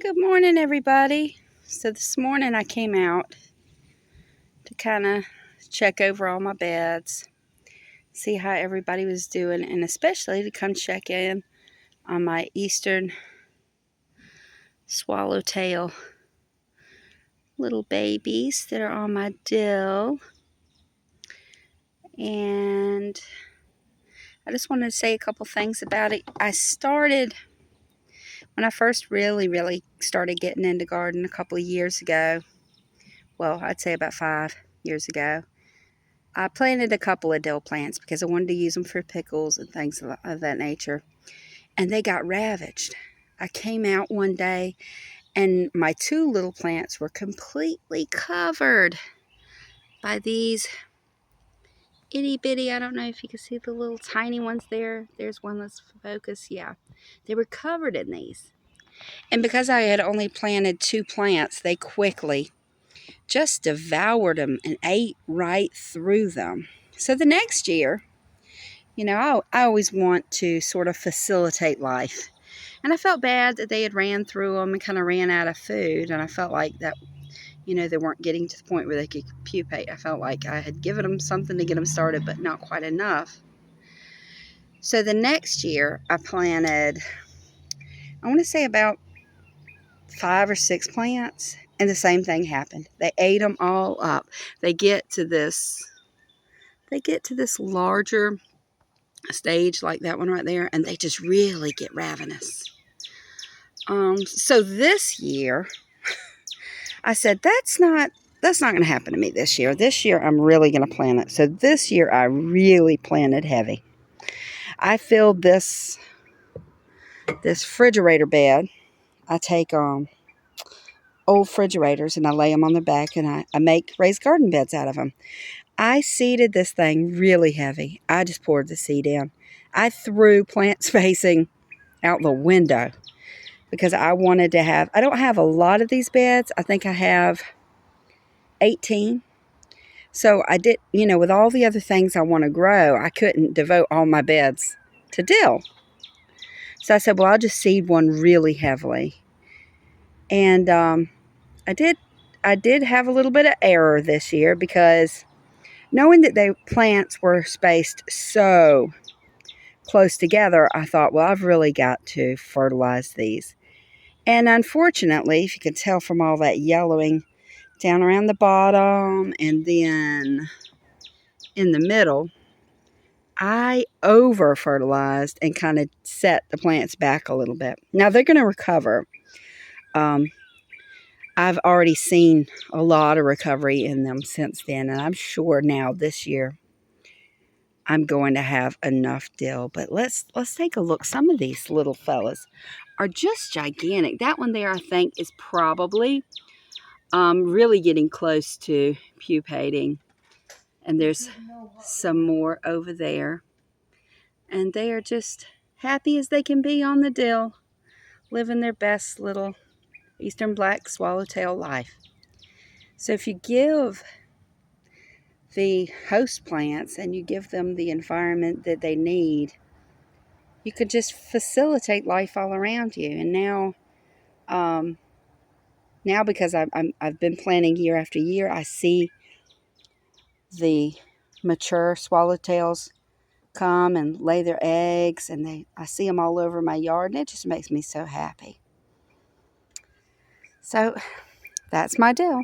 Good morning, everybody. So this morning I came out to kind of check over all my beds, see how everybody was doing, and especially to come check in on my eastern swallowtail little babies that are on my dill. And I just wanted to say a couple things about it. When I first really started getting into garden a couple of years ago, well, I'd say about 5 years ago, I planted a couple of dill plants because I wanted to use them for pickles and things of that nature. And they got ravaged. I came out one day and my 2 little plants were completely covered by these itty bitty, I don't know if you can see the little tiny ones there. There's one that's focused. Yeah, they were covered in these. And because I had only planted 2 plants, they quickly just devoured them and ate right through them. So the next year, I always want to sort of facilitate life. And I felt bad that they had ran through them and kind of ran out of food. And I felt like that, they weren't getting to the point where they could pupate. I felt like I had given them something to get them started, but not quite enough. So the next year I planted, I want to say about 5 or 6 plants. And the same thing happened. They ate them all up. They get to this larger stage like that one right there, and they just really get ravenous. So this year I said that's not going to happen to me this year. This year I'm really going to plant it. So this year I really planted heavy. I filled this refrigerator bed. I take old refrigerators and I lay them on their back, and I make raised garden beds out of them. I seeded this thing really heavy. I just poured the seed in. I threw plant spacing out the window because I wanted to have, I don't have a lot of these beds. I think I have 18. So I did, with all the other things I want to grow, I couldn't devote all my beds to dill. So I said, well, I'll just seed one really heavily. And I did have a little bit of error this year because knowing that the plants were spaced so close together, I thought, well, I've really got to fertilize these. And unfortunately, if you can tell from all that yellowing down around the bottom and then in the middle, I over fertilized and kind of set the plants back a little bit. Now they're going to recover. I've already seen a lot of recovery in them since then, and I'm sure now this year I'm going to have enough dill. But let's take a look. Some of these little fellas are just gigantic. That one there, I think, is probably really getting close to pupating. And there's some more over there. And they are just happy as they can be on the dill, living their best little eastern black swallowtail life. So if you give the host plants and you give them the environment that they need, you could just facilitate life all around you. And now because I've been planting year after year, I see the mature swallowtails come and lay their eggs, and I see them all over my yard, and it just makes me so happy. So that's my dill.